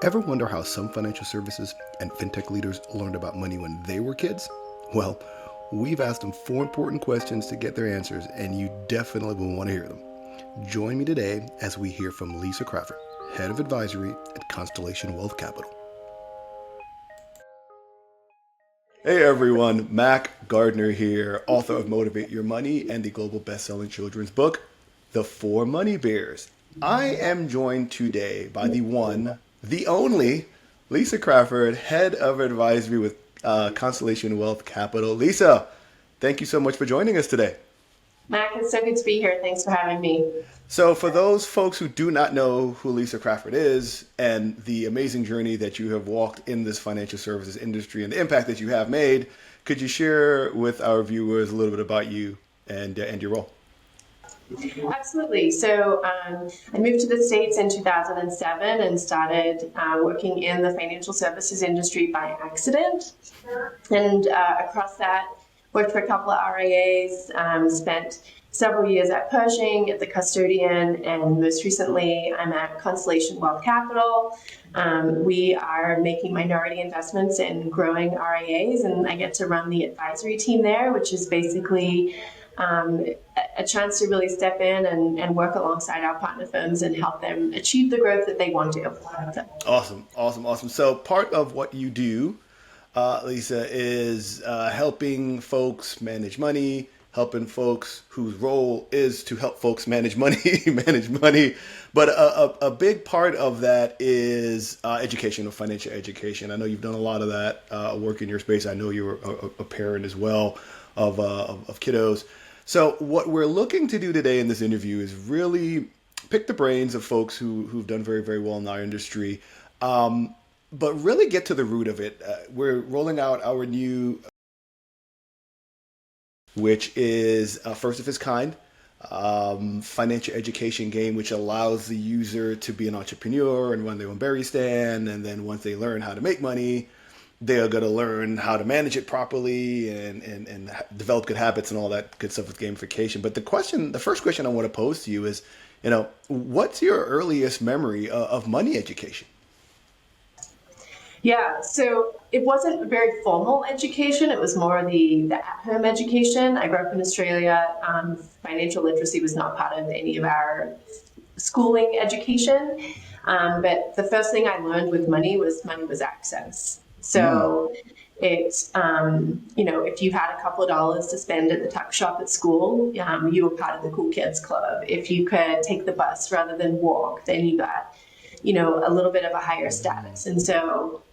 Ever wonder how some financial services and fintech leaders learned about money when they were kids? Well, we've asked them 4 important questions to get their answers, and you definitely will want to hear them. Join me today as we hear from Lisa Crafford, Head of Advisory at Constellation Wealth Capital. Hey everyone, Mac Gardner here, author of Motivate Your Money and the global best-selling children's book, The 4 Money Bears. I am joined today by the one, the only, Lisa Crafford, Head of Advisory with Constellation Wealth Capital. Lisa, thank you so much for joining us today. Mac, it's so good to be here. Thanks for having me. So for those folks who do not know who Lisa Crafford is and the amazing journey that you have walked in this financial services industry and the impact that you have made, could you share with our viewers a little bit about you and your role? Absolutely. So I moved to the States in 2007 and started working in the financial services industry by accident. And across that, worked for a couple of RIAs, spent several years at Pershing, at the custodian, and most recently I'm at Constellation Wealth Capital. We are making minority investments in growing RIAs, and I get to run the advisory team there, which is basically a chance to really step in and work alongside our partner firms and help them achieve the growth that they want to. Awesome. So part of what you do, Lisa, is helping folks manage money, helping folks whose role is to help folks manage money, But a big part of that is education or financial education. I know you've done a lot of that work in your space. I know you're a parent as well of kiddos. So what we're looking to do today in this interview is really pick the brains of folks who've done very, very well in our industry, but really get to the root of it. We're rolling out our new, which is first of its kind, financial education game, which allows the user to be an entrepreneur and run their own berry stand. And then once they learn how to make money, they're going to learn how to manage it properly and develop good habits and all that good stuff with gamification. But the first question I want to pose to you is, what's your earliest memory of money education? Yeah, so it wasn't a very formal education. It was more the at-home education. I grew up in Australia. Financial literacy was not part of any of our schooling education. But the first thing I learned with money was access. So it's, if you had a couple of dollars to spend at the tuck shop at school, you were part of the cool kids club. If you could take the bus rather than walk, then you got, a little bit of a higher status. And so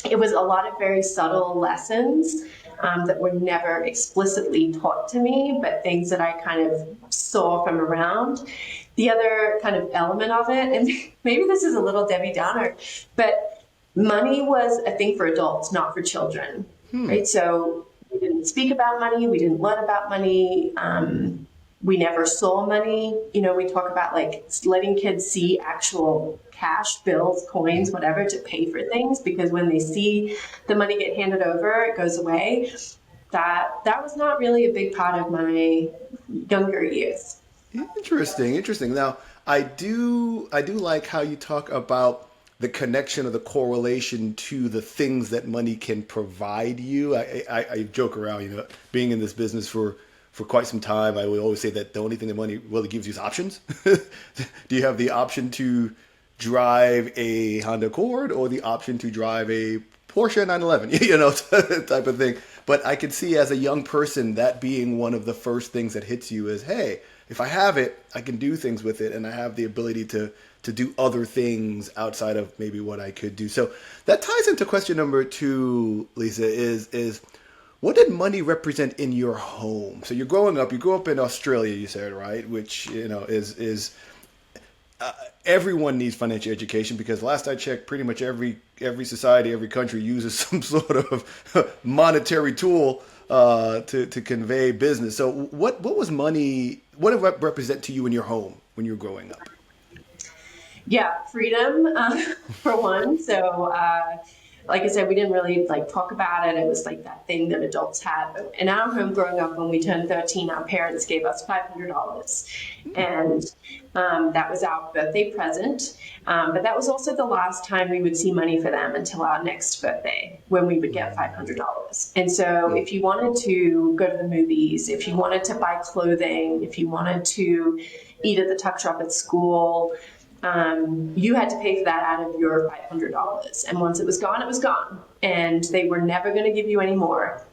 it was a lot of very subtle lessons that were never explicitly taught to me, but things that I kind of saw from around. The other kind of element of it, and maybe this is a little Debbie Downer, but money was a thing for adults, not for children, right? So we didn't speak about money. We didn't learn about money. We never saw money. We talk about like letting kids see actual cash, bills, coins, whatever, to pay for things, because when they see the money get handed over, it goes away. That was not really a big part of my younger years. Interesting. Now, I do like how you talk about the connection or the correlation to the things that money can provide you. I joke around, being in this business for quite some time, I would always say that the only thing that money really gives you is options. Do you have the option to drive a Honda Accord or the option to drive a Porsche 911, type of thing? But I could see as a young person that being one of the first things that hits you is, hey, if I have it, I can do things with it, and I have the ability to do other things outside of maybe what I could do. So that ties into question number 2, Lisa, is what did money represent in your home? So you grew up in Australia, you said, right? Which, is everyone needs financial education, because last I checked, pretty much every society, every country uses some sort of monetary tool to convey business. So what was money, what did it represent to you in your home when you were growing up? Yeah, freedom, for one. So like I said, we didn't really like talk about it. It was like that thing that adults had. But in our home growing up, when we turned 13, our parents gave us $500. And that was our birthday present. But that was also the last time we would see money for them until our next birthday, when we would get $500. And so if you wanted to go to the movies, if you wanted to buy clothing, if you wanted to eat at the tuck shop at school, you had to pay for that out of your $500. And once it was gone, it was gone. And they were never going to give you any more.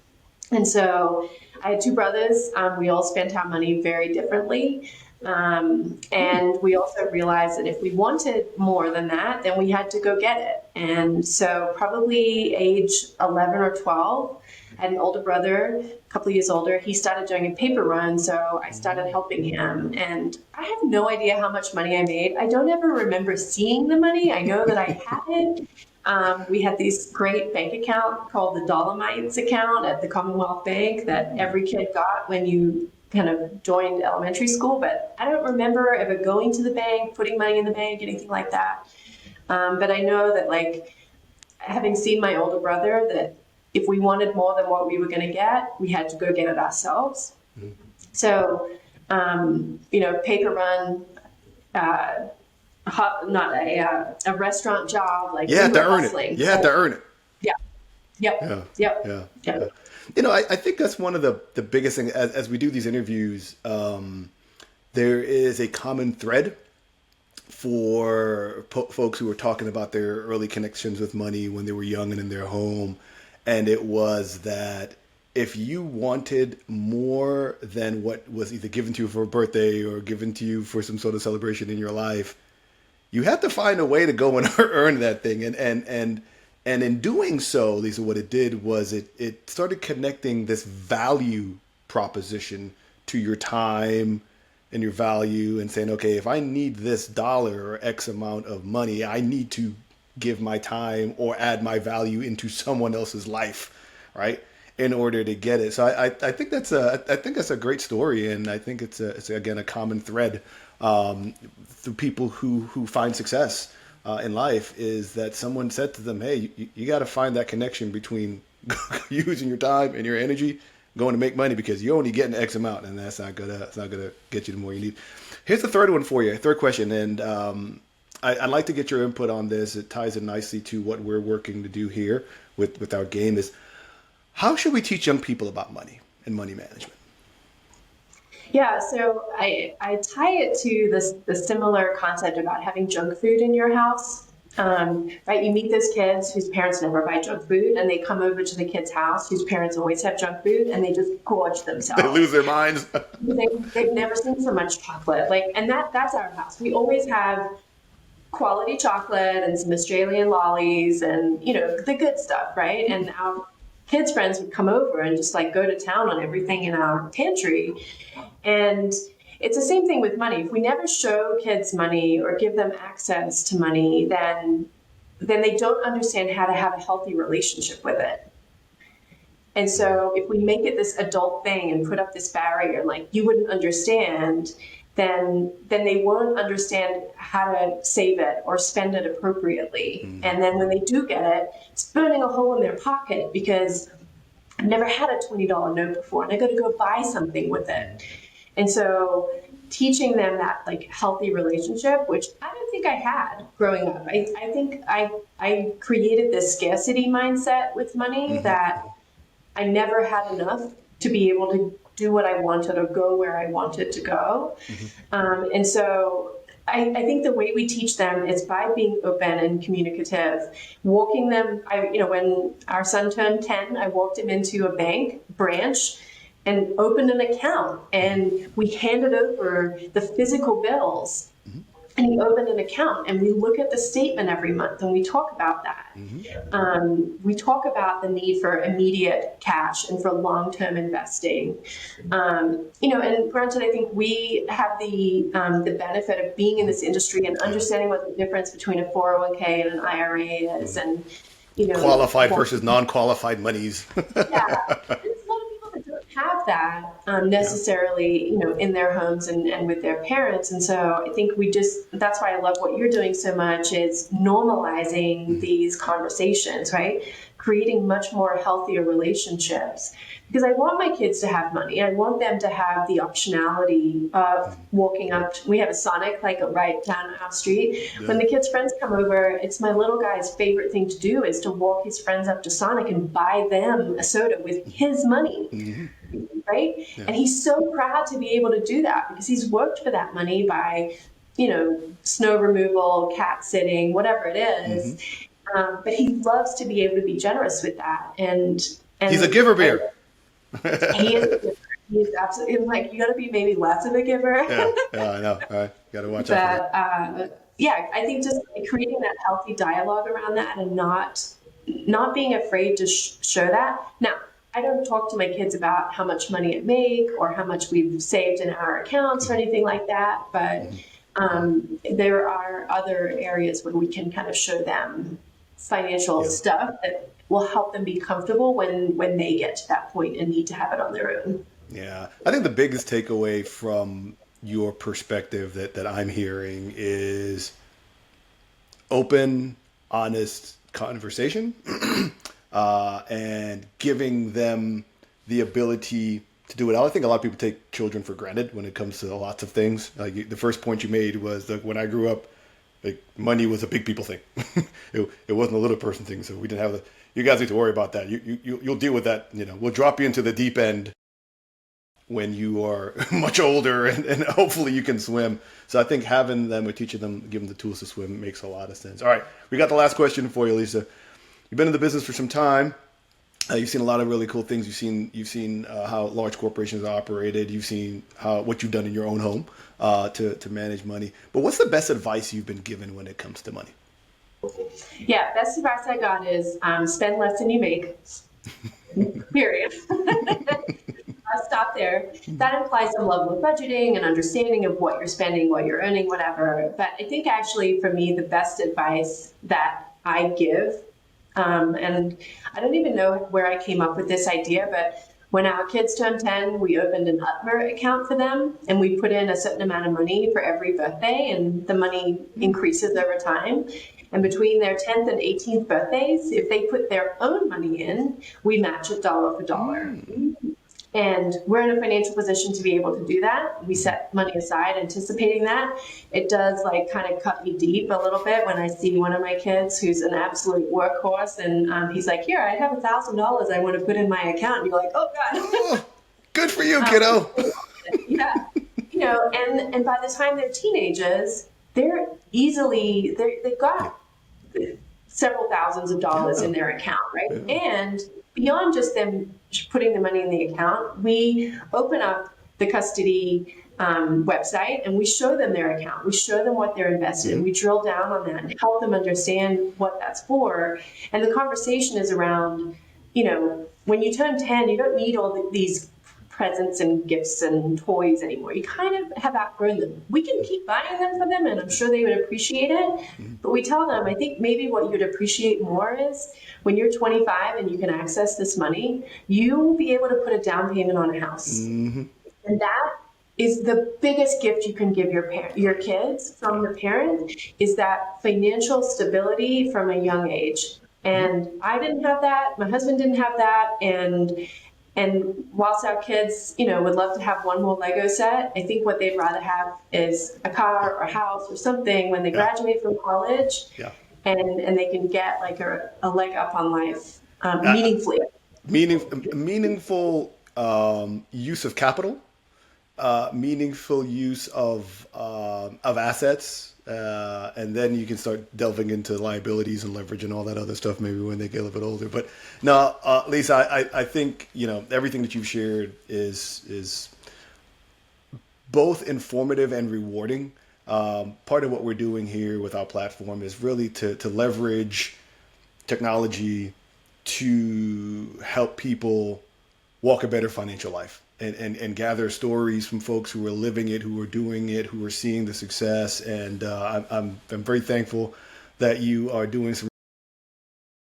And so I had two brothers. We all spent our money very differently. And we also realized that if we wanted more than that, then we had to go get it. And so probably age 11 or 12, I had an older brother, a couple of years older. He started doing a paper run, so I started helping him. And I have no idea how much money I made. I don't ever remember seeing the money. I know that I had it. We had this great bank account called the Dolomites account at the Commonwealth Bank that every kid got when you kind of joined elementary school. But I don't remember ever going to the bank, putting money in the bank, anything like that. But I know that, like, having seen my older brother, that if we wanted more than what we were going to get, we had to go get it ourselves. Mm-hmm. So, paper run, not a restaurant job, like you had to earn hustling. it. You had to earn it. Yeah. Yep. Yeah. I think that's one of the biggest things as we do these interviews. There is a common thread for folks who are talking about their early connections with money when they were young and in their home. And it was that if you wanted more than what was either given to you for a birthday or given to you for some sort of celebration in your life, you had to find a way to go and earn that thing. And in doing so, Lisa, what it did was it started connecting this value proposition to your time and your value and saying, okay, if I need this dollar or X amount of money, I need to give my time or add my value into someone else's life, right, in order to get it. So I think that's a great story, and I think it's again a common thread through people who find success in life, is that someone said to them, hey, you got to find that connection between using your time and your energy going to make money, because you're only getting X amount, and that's not gonna get you the more you need. Here's the third one for you, third question, and I'd like to get your input on this. It ties in nicely to what we're working to do here with our game, is how should we teach young people about money and money management? Yeah, so I tie it to the similar concept about having junk food in your house. Right, you meet those kids whose parents never buy junk food, and they come over to the kid's house whose parents always have junk food, and they just gorge themselves. They lose their minds. They've never seen so much chocolate. And that's our house. We always have quality chocolate and some Australian lollies and, the good stuff, right? And our kids' friends would come over and just like go to town on everything in our pantry. And it's the same thing with money. If we never show kids money or give them access to money, then they don't understand how to have a healthy relationship with it. And so if we make it this adult thing and put up this barrier, like you wouldn't understand, then they won't understand how to save it or spend it appropriately. Mm-hmm. And then when they do get it, it's burning a hole in their pocket because I've never had a $20 note before and I got to go buy something with it. And so teaching them that like healthy relationship, which I don't think I had growing up. I think I created this scarcity mindset with money, mm-hmm. that I never had enough to be able to do what I wanted or go where I wanted to go. Mm-hmm. And so I think the way we teach them is by being open and communicative, walking them. When our son turned 10, I walked him into a bank branch and opened an account, and we handed over the physical bills. Mm-hmm. And he opened an account, and we look at the statement every month, and we talk about that. Mm-hmm. We talk about the need for immediate cash and for long-term investing. And granted, I think we have the benefit of being in this industry and understanding what the difference between a 401k and an IRA is, and qualified versus non-qualified monies. Yeah. There's a lot of people that don't have that necessarily, in their homes and with their parents. And so I think that's why I love what you're doing so much, is normalizing these conversations, right? Creating much more healthier relationships. Because I want my kids to have money. I want them to have the optionality of walking up. We have a Sonic like right down our street. Yeah. When the kids' friends come over, it's my little guy's favorite thing to do is to walk his friends up to Sonic and buy them a soda with his money, right? Yeah. And he's so proud to be able to do that because he's worked for that money by, snow removal, cat sitting, whatever it is. But he loves to be able to be generous with that. And He's a giver bear. He is a giver. He's absolutely like, you got to be maybe less of a giver. Yeah, I know. All right, got to watch out for that. I think just creating that healthy dialogue around that and not being afraid to show that. Now, I don't talk to my kids about how much money I make or how much we've saved in our accounts or anything like that, but there are other areas where we can kind of show them financial stuff that will help them be comfortable when they get to that point and need to have it on their own. Yeah, I think the biggest takeaway from your perspective that I'm hearing is open, honest conversation and giving them the ability to do it. I think a lot of people take children for granted when it comes to lots of things. Like the first point you made was that when I grew up, like money was a big people thing. It wasn't a little person thing. So we didn't have you guys need to worry about that. You'll deal with that. We'll drop you into the deep end when you are much older and hopefully you can swim. So I think having them or teaching them, giving them the tools to swim makes a lot of sense. All right, we got the last question for you, Lisa. You've been in the business for some time. You've seen a lot of really cool things. You've seen how large corporations are operated. You've seen what you've done in your own home to manage money. But what's the best advice you've been given when it comes to money? Yeah, best advice I got is spend less than you make. Period. I'll stop there. That implies some level of budgeting and understanding of what you're spending, what you're earning, whatever. But I think actually for me, the best advice that I give, and I don't even know where I came up with this idea, but when our kids turned 10, we opened an UTMR account for them and we put in a certain amount of money for every birthday, and the money increases over time. And between their 10th and 18th birthdays, if they put their own money in, we match it dollar for dollar. And we're in a financial position to be able to do that. We set money aside anticipating that. It does kind of cut me deep a little bit when I see one of my kids who's an absolute workhorse and he's like, here, I have $1,000 I want to put in my account. And you're like, oh God. Oh, good for you, kiddo. Yeah. And by the time they're teenagers, they've got several thousands of dollars in their account, right? Yeah. And beyond just them putting the money in the account, we open up the custody website and we show them their account. We show them what they're invested in. We drill down on that and help them understand what that's for. And the conversation is around, when you turn 10, you don't need all these presents and gifts and toys anymore. You kind of have outgrown them. We can keep buying them for them and I'm sure they would appreciate it. But we tell them, I think maybe what you'd appreciate more is when you're 25 and you can access this money, you will be able to put a down payment on a house. And that is the biggest gift you can give your kids from the parent, is that financial stability from a young age. And I didn't have that. My husband didn't have that. And whilst our kids, would love to have one more Lego set, I think what they'd rather have is a car or a house or something when they graduate from college, and they can get a leg up on life meaningfully. Meaningful use of capital, meaningful use of assets, and then you can start delving into liabilities and leverage and all that other stuff maybe when they get a little bit older. But no, Lisa, I think everything that you've shared is both informative and rewarding. Part of what we're doing here with our platform is really to leverage technology to help people walk a better financial life. And gather stories from folks who are living it, who are doing it, who are seeing the success. And I'm very thankful that you are doing some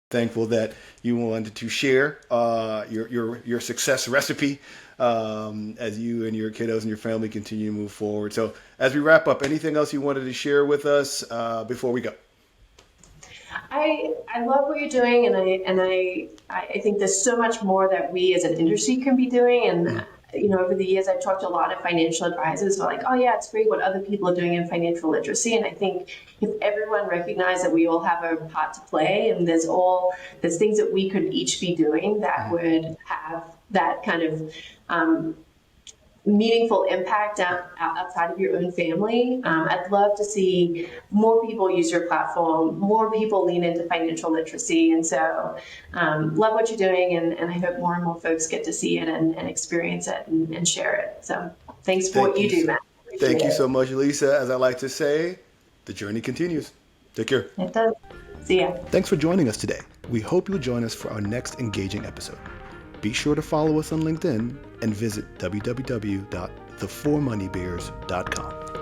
Thankful that you wanted to share your success recipe as you and your kiddos and your family continue to move forward. So as we wrap up, anything else you wanted to share with us before we go? I love what you're doing, and I think there's so much more that we as an industry can be doing. And over the years, I've talked to a lot of financial advisors who are like, oh yeah, it's great what other people are doing in financial literacy. And I think if everyone recognized that we all have a part to play, and there's things that we could each be doing that would have that kind of meaningful impact outside of your own family. I'd love to see more people use your platform, more people lean into financial literacy. And so love what you're doing, and I hope more and more folks get to see it and experience it and share it. So thanks for what you do, Matt. Thank you so much, Lisa. As I like to say, the journey continues. Take care. It does. See ya. Thanks for joining us today. We hope you'll join us for our next engaging episode. Be sure to follow us on LinkedIn and visit www.the4moneybears.com.